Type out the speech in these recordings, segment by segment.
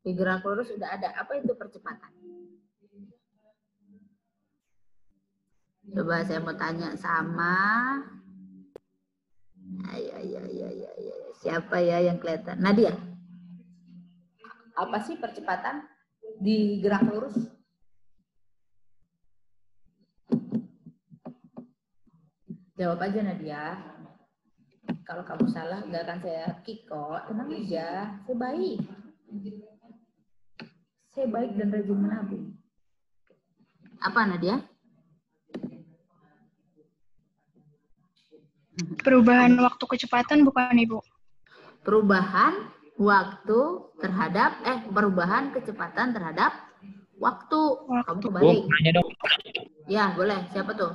Di gerak lurus sudah ada. Apa itu percepatan? Coba saya mau tanya sama siapa ya yang kelihatan? Nadia. Apa sih percepatan di gerak lurus? Jawab aja Nadia. Kalau kamu salah nggak akan saya kick kok. Tenang aja. Saya baik. Saya baik dan rajin menabung. Apa Nadia? Perubahan waktu kecepatan bukan Ibu? Perubahan waktu terhadap perubahan kecepatan terhadap waktu. Kamu kebalik. Ya, boleh. Siapa tuh?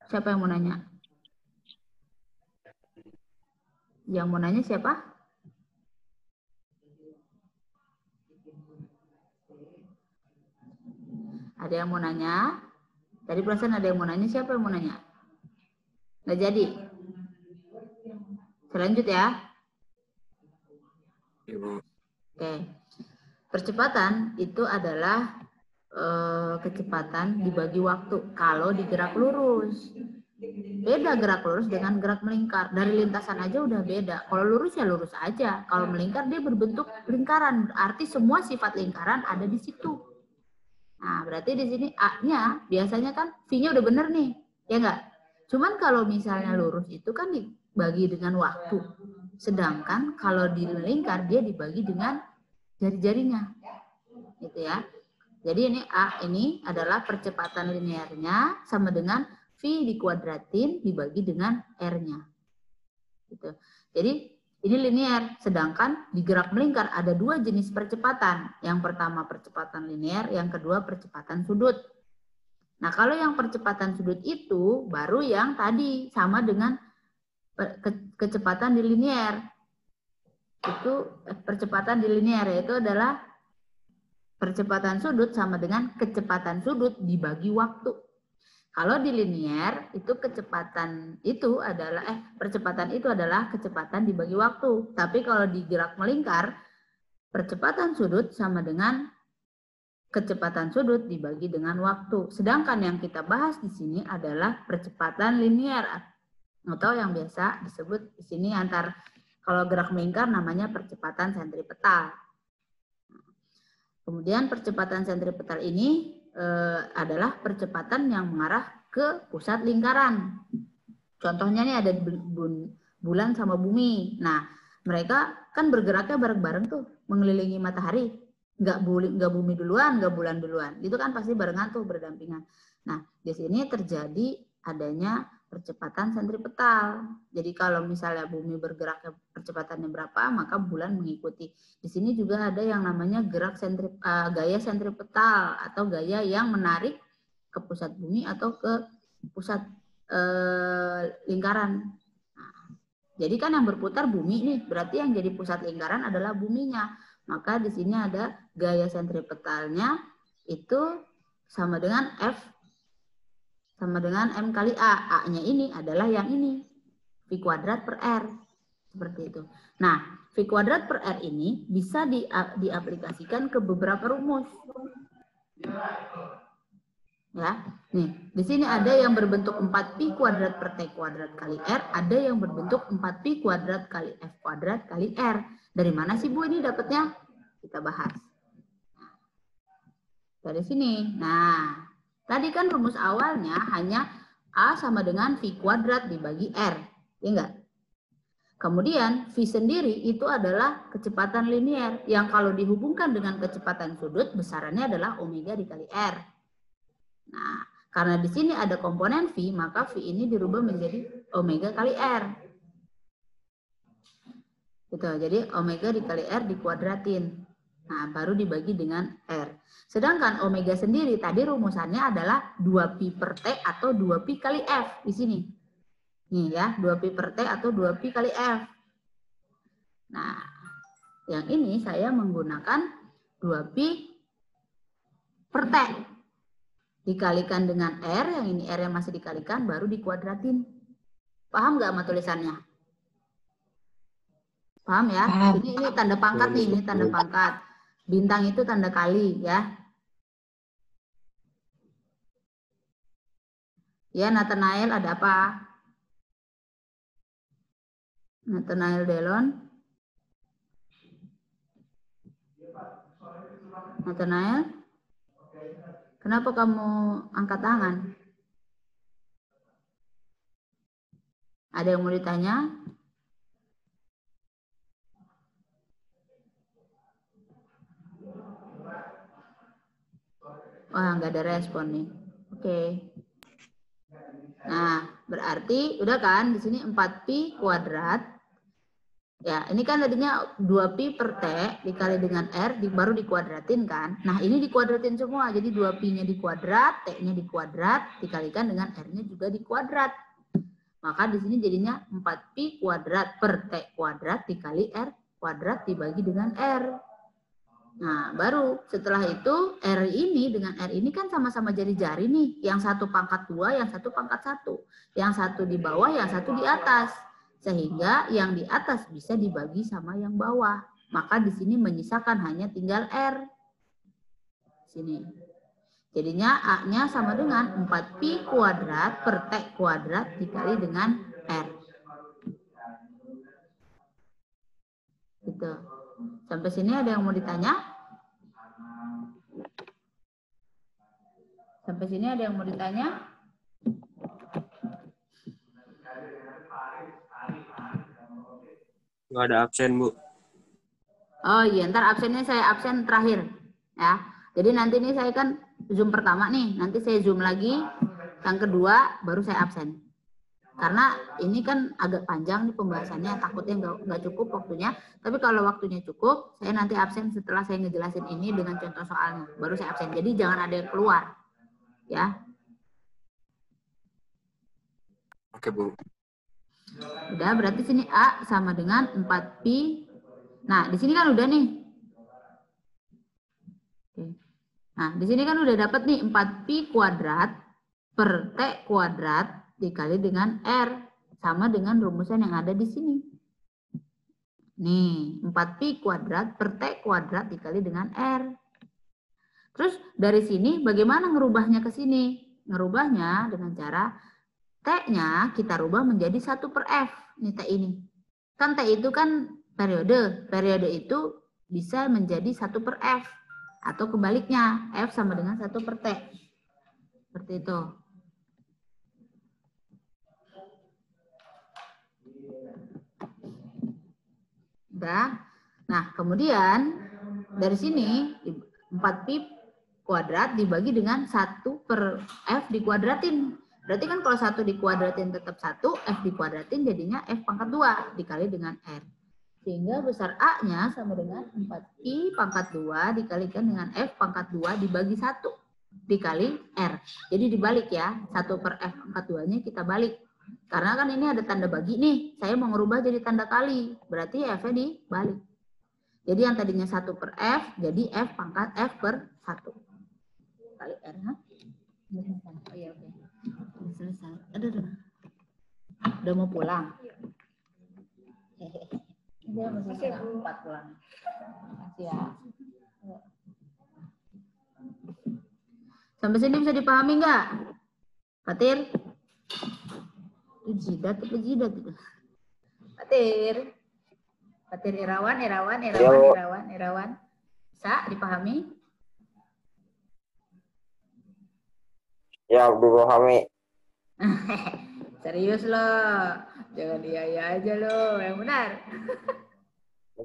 Siapa yang mau nanya? Yang mau nanya siapa? Ada yang mau nanya? Tadi perasaan ada yang mau nanya. Siapa yang mau nanya? Nggak jadi. Selanjut ya. Oke. Percepatan itu adalah kecepatan dibagi waktu kalau di gerak lurus. Beda gerak lurus dengan gerak melingkar. Dari lintasan aja udah beda. Kalau lurus ya lurus aja. Kalau melingkar dia berbentuk lingkaran. Berarti semua sifat lingkaran ada di situ. Nah, berarti di sini A-nya biasanya kan V-nya udah bener nih. Ya enggak? Cuman kalau misalnya lurus itu kan dibagi dengan waktu. Sedangkan kalau di melingkar dia dibagi dengan jari-jarinya. Gitu ya. Jadi ini A ini adalah percepatan linearnya sama dengan V dikuadratin dibagi dengan R-nya. Gitu. Jadi ini linear, sedangkan di gerak melingkar ada dua jenis percepatan. Yang pertama percepatan linear, yang kedua percepatan sudut. Nah kalau yang percepatan sudut itu baru yang tadi sama dengan kecepatan di linear. Itu percepatan di linear yaitu adalah percepatan sudut sama dengan kecepatan sudut dibagi waktu. Kalau di linear itu kecepatan itu adalah percepatan itu adalah kecepatan dibagi waktu. Tapi kalau di gerak melingkar percepatan sudut sama dengan kecepatan sudut dibagi dengan waktu. Sedangkan yang kita bahas di sini adalah percepatan linear atau yang biasa disebut di sini kalau gerak melingkar namanya percepatan sentripetal. Kemudian percepatan sentripetal ini adalah percepatan yang mengarah ke pusat lingkaran. Contohnya nih ada bulan sama bumi. Nah, mereka kan bergeraknya bareng-bareng tuh, mengelilingi matahari. Nggak bumi duluan, nggak bulan duluan. Itu kan pasti barengan tuh, berdampingan. Nah, di sini terjadi adanya percepatan sentripetal. Jadi kalau misalnya bumi bergeraknya percepatannya berapa, maka bulan mengikuti. Di sini juga ada yang namanya gaya sentripetal atau gaya yang menarik ke pusat bumi atau ke pusat lingkaran. Nah, jadi kan yang berputar bumi nih, berarti yang jadi pusat lingkaran adalah buminya. Maka di sini ada gaya sentripetalnya itu sama dengan F sama dengan M kali A. A-nya ini adalah yang ini. V kuadrat per R. Seperti itu. Nah, V kuadrat per R ini bisa diaplikasikan ke beberapa rumus. Ya, nih, di sini ada yang berbentuk 4pi kuadrat per T kuadrat kali R, ada yang berbentuk 4pi kuadrat kali F kuadrat kali R. Dari mana sih Bu ini dapatnya? Kita bahas. Dari sini. Nah, tadi kan rumus awalnya hanya A sama dengan V kuadrat dibagi R. Ya enggak? Kemudian V sendiri itu adalah kecepatan linear yang kalau dihubungkan dengan kecepatan sudut besarannya adalah omega dikali R. Nah, karena di sini ada komponen V, maka V ini dirubah menjadi omega kali R. Gitu, jadi omega dikali R dikuadratin. Nah, baru dibagi dengan R. Sedangkan omega sendiri tadi rumusannya adalah 2pi per T atau 2pi kali F di sini. Nih ya, 2pi per T atau 2pi kali F. Nah, yang ini saya menggunakan 2pi per T. Dikalikan dengan R, yang ini R yang masih dikalikan, baru dikuadratin. Paham nggak sama tulisannya? Paham ya? Paham. Ini tanda pangkat nih, ini tanda pangkat. Bintang itu tanda kali ya. Ya, Nathanael ada apa? Nathanael Delon. Nathanael? Kenapa kamu angkat tangan? Ada yang mau ditanya? Wah, nggak ada respon nih. Oke. Nah, berarti udah kan di sini 4pi kuadrat. Ya, ini kan tadinya 2pi per T dikali dengan R baru dikuadratin kan. Nah, ini dikuadratin semua. Jadi 2pi-nya dikuadrat, T-nya dikuadrat, dikalikan dengan R-nya juga dikuadrat. Maka di sini jadinya 4pi kuadrat per T kuadrat dikali R kuadrat dibagi dengan R. Nah, baru setelah itu R ini dengan R ini kan sama-sama jari-jari nih. Yang satu pangkat 2, yang satu pangkat 1. Yang satu di bawah, yang satu di atas. Sehingga yang di atas bisa dibagi sama yang bawah. Maka di sini menyisakan hanya tinggal R. Sini. Jadinya A-nya sama dengan 4pi kuadrat per T kuadrat dikali dengan R. Gitu. Sampai sini ada yang mau ditanya? Sampai sini ada yang mau ditanya? Nggak ada absen, Bu. Oh iya, ntar absennya saya absen terakhir. Ya. Jadi nanti ini saya kan Zoom pertama nih, nanti saya Zoom lagi, yang kedua baru saya absen. Karena ini kan agak panjang nih pembahasannya, takutnya nggak cukup waktunya. Tapi kalau waktunya cukup, saya nanti absen setelah saya ngejelasin ini dengan contoh soalnya. Baru saya absen. Jadi jangan ada yang keluar. Ya. Oke, Bu. Udah, berarti sini A sama dengan 4pi. Nah, di sini kan udah nih. Nah, di sini kan udah dapat nih 4pi kuadrat per T kuadrat dikali dengan R. Sama dengan rumusan yang ada di sini. Nih, 4pi kuadrat per T kuadrat dikali dengan R. Terus dari sini bagaimana ngerubahnya ke sini? Ngerubahnya dengan cara T-nya kita rubah menjadi 1 per F. Nih T ini. Kan T itu kan periode. Periode itu bisa menjadi 1 per F. Atau kebaliknya, F sama dengan 1 per T. Seperti itu. Udah. Nah, kemudian dari sini 4pi kuadrat dibagi dengan 1 per F dikuadratin. Berarti kan kalau 1 dikuadratin tetap 1, F dikuadratin jadinya F pangkat 2 dikali dengan R. Sehingga besar A-nya sama dengan 4pi pangkat 2 dikalikan dengan F pangkat 2 dibagi 1 dikali R. Jadi dibalik ya, 1 per F pangkat 2-nya kita balik. Karena kan ini ada tanda bagi nih, saya mau ngerubah jadi tanda kali. Berarti F-nya dibalik. Jadi yang tadinya 1 per F, jadi F pangkat F per 1. Kali R. Oh iya, oke. Selesai. Aduh. Udah mau pulang? Dia masih setengah 4 pulang. Makasih ya. Sampai sini bisa dipahami nggak? Fatir? Jidat apa jidat itu? Fatir? Fatir Irawan. Bisa dipahami? Ya, dipahami. Serius loh. Jangan iya aja loh. Yang benar.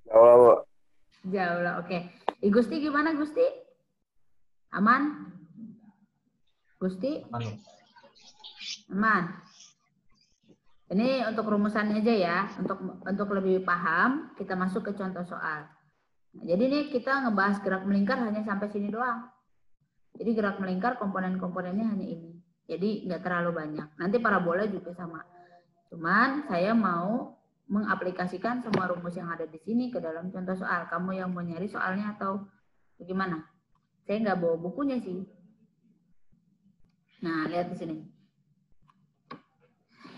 Jauh lah, Bu. Jauh lah, oke. Gusti gimana, Gusti? Aman? Gusti? Aman. Ini untuk rumusannya aja ya. Untuk lebih paham, kita masuk ke contoh soal. Nah, jadi ini kita ngebahas gerak melingkar hanya sampai sini doang. Jadi gerak melingkar komponen-komponennya hanya ini. Jadi nggak terlalu banyak. Nanti parabola juga sama. Cuman saya mau mengaplikasikan semua rumus yang ada di sini ke dalam contoh soal. Kamu yang mau nyari soalnya atau bagaimana? Saya nggak bawa bukunya sih. Nah, lihat di sini.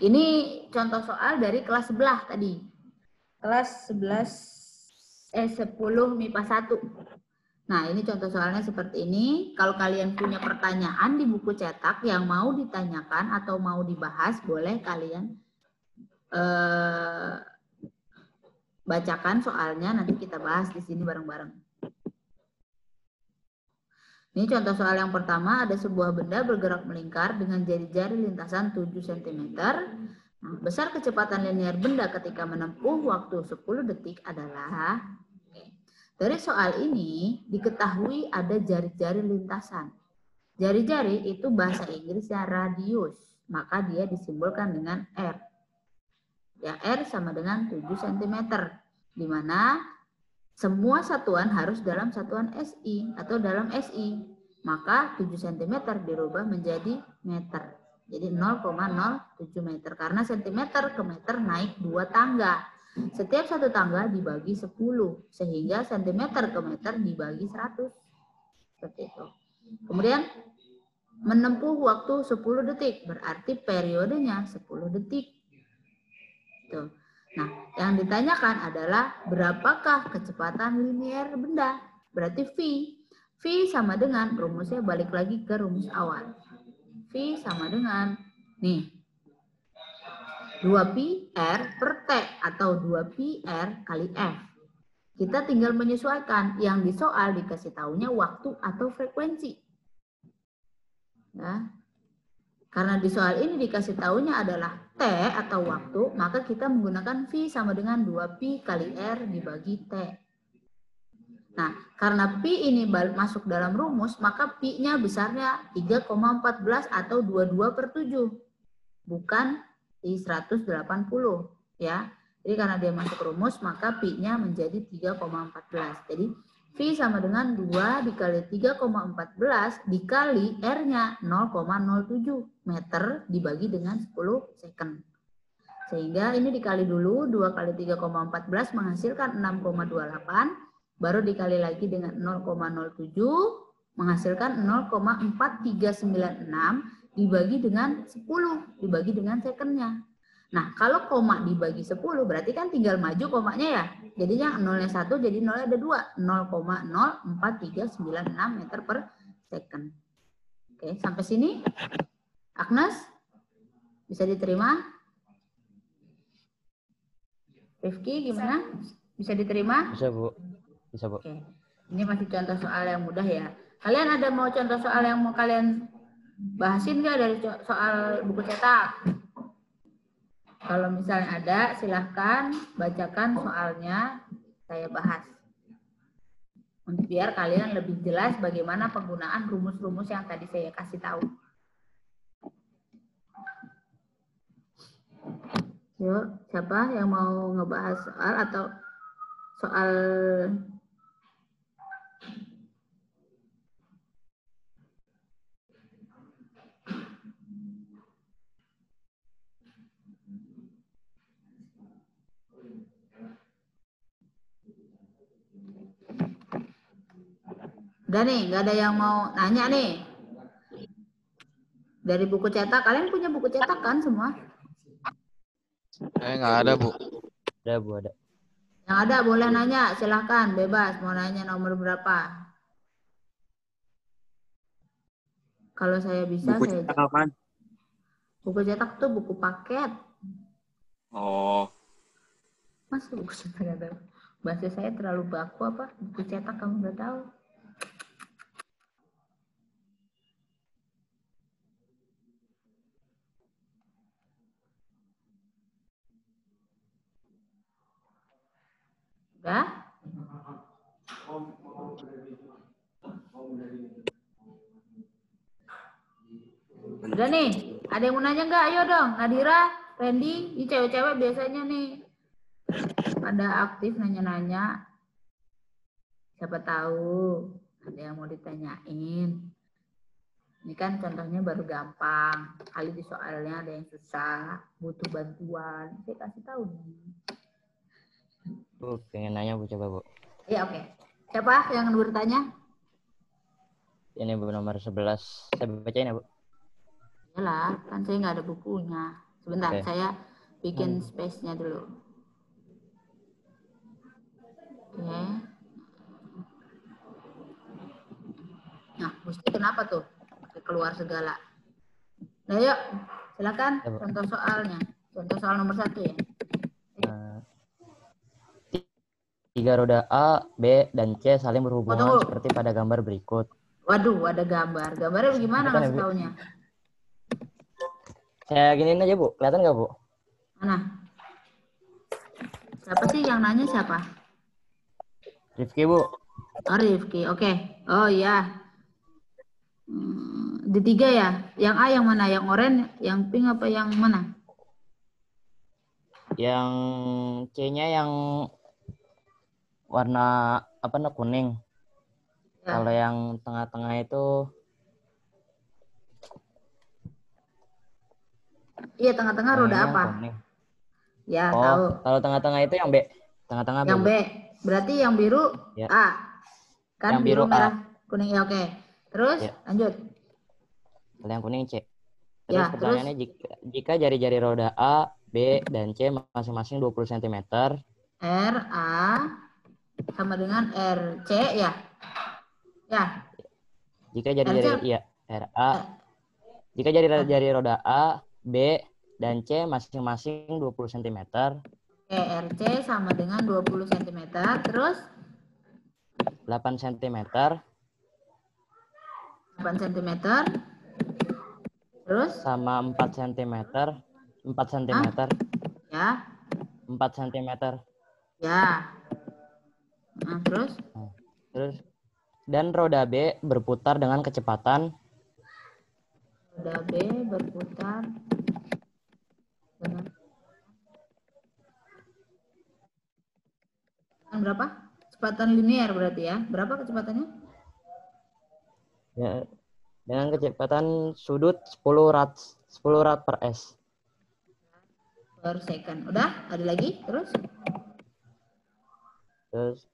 Ini contoh soal dari kelas sebelah tadi. kelas 10 MIPA 1. Nah, ini contoh soalnya seperti ini. Kalau kalian punya pertanyaan di buku cetak yang mau ditanyakan atau mau dibahas, boleh kalian bacakan soalnya, nanti kita bahas di sini bareng-bareng. Ini contoh soal yang pertama, ada sebuah benda bergerak melingkar dengan jari-jari lintasan 7 cm. Nah, besar kecepatan linear benda ketika menempuh waktu 10 detik adalah... Dari soal ini diketahui ada jari-jari lintasan. Jari-jari itu bahasa Inggrisnya radius, maka dia disimbolkan dengan R. Ya, R sama dengan 7 cm, di mana semua satuan harus dalam satuan SI atau dalam SI. Maka 7 cm dirubah menjadi meter. Jadi 0,07 meter. Karena cm ke meter naik 2 tangga. Setiap satu tangga dibagi 10. Sehingga cm ke meter dibagi 100. Seperti itu. Kemudian menempuh waktu 10 detik. Berarti periodenya 10 detik. Tuh. Nah, yang ditanyakan adalah berapakah kecepatan linear benda? Berarti V. V sama dengan, rumusnya balik lagi ke rumus awal. V sama dengan, nih, 2pi R per T atau 2pi R kali F. Kita tinggal menyesuaikan. Yang di soal dikasih taunya waktu atau frekuensi. Ya. Karena di soal ini dikasih taunya adalah T atau waktu, maka kita menggunakan V sama dengan 2pi kali R dibagi T. Nah, karena Pi ini masuk dalam rumus, maka Pi-nya besarnya 3,14 atau 22/7. Bukan di 180. Ya. Jadi karena dia masuk rumus, maka Pi-nya menjadi 3,14. Jadi V sama dengan 2 dikali 3,14 dikali R-nya 0,07 meter dibagi dengan 10 second. Sehingga ini dikali dulu, 2 kali 3,14 menghasilkan 6,28. Baru dikali lagi dengan 0,07 menghasilkan 0,4396 dibagi dengan 10, dibagi dengan secondnya. Nah, kalau koma dibagi 10 berarti kan tinggal maju komanya ya. Jadinya 0-nya 1 jadi 0-nya ada 2. 0,04396 meter per second. Oke, sampai sini. Agnes, bisa diterima? Rifki gimana? Bisa diterima? Bisa, Bu. Bisa, Bu. Oke. Ini masih contoh soal yang mudah ya. Kalian ada mau contoh soal yang mau kalian bahasin nggak dari soal buku cetak? Kalau misalnya ada, silahkan bacakan soalnya, saya bahas. Untuk biar kalian lebih jelas bagaimana penggunaan rumus-rumus yang tadi saya kasih tahu. Yuk, siapa yang mau ngebahas soal atau soal udah nih, nggak ada yang mau nanya nih. Dari buku cetak, kalian punya buku cetak kan semua? Nggak ada, Bu. Ada, Bu, ada. Yang ada boleh nanya, silahkan, bebas. Mau nanya nomor berapa? Kalau saya bisa, Buku saya cetak apaan? buku cetak tuh buku paket. Oh, Masa buku cetak ada? Bahasa saya terlalu baku apa? Buku cetak kamu nggak tahu? Udah? Udah nih, ada yang mau nanya nggak? Ayo dong, Nadira, Randy, ini cewek-cewek biasanya nih pada aktif nanya-nanya. Siapa tahu ada yang mau ditanyain. Ini kan contohnya baru gampang. Kali di soalnya ada yang susah, butuh bantuan. Saya kasih tahu nih. Bu, pengen nanya, Bu, coba, Bu. Iya, oke. Siapa yang bertanya? Ini, Bu, nomor 11. Saya bacain ya, Bu. Yalah, kan saya nggak ada bukunya. Sebentar, Oke. saya bikin space-nya dulu. Oke. Nah, mesti kenapa tuh? Keluar segala. Nah, yuk, silakan Ya, Bu. contoh soalnya. Contoh soal nomor 1 ya. Nah, 3 roda A, B, dan C saling berhubungan tunggu. seperti pada gambar berikut. Waduh, ada gambar. Gambarnya bagaimana Kelihatan ya, ngasih Bu? taunya? Saya giniin aja, Bu. Kelihatan nggak, Bu? Mana? Siapa sih yang nanya siapa? Rifki, Bu. Oh, Rifki. Oke. Oh iya. Di 3 ya. Yang A yang mana? Yang oranye, yang pink apa yang mana? Yang C-nya yang warna apa nah, kuning. Ya. Kalau yang tengah-tengah itu Iya, tengah-tengah yang roda ini yang apa? kuning. Ya, Oh, tahu. kalau tengah-tengah itu yang B. Tengah-tengah B, Yang Bu. B. Berarti yang biru Ya. A. Kan Yang biru biru A. merah kuning ya, oke. Terus Ya. lanjut. Kalau yang kuning C. Terus Ya, pertanyaannya jika jari-jari roda A, B, dan C masing-masing 20 cm, R A sama dengan R C ya. Ya. jika RC jari-jari iya, RA, jika jari roda A, B, dan C masing-masing 20 cm, RC sama dengan 20 cm. Terus 8 cm, 8 cm. Terus sama 4 cm, 4 cm, ya. 4 cm. Ya. Nah, terus Nah, terus dan roda B berputar dengan kecepatan roda B berputar dengan berapa? Kecepatan linear berarti ya. Berapa kecepatannya? ya, dengan kecepatan sudut 10 rad per S. Per second. Udah? Ada lagi? Terus? Terus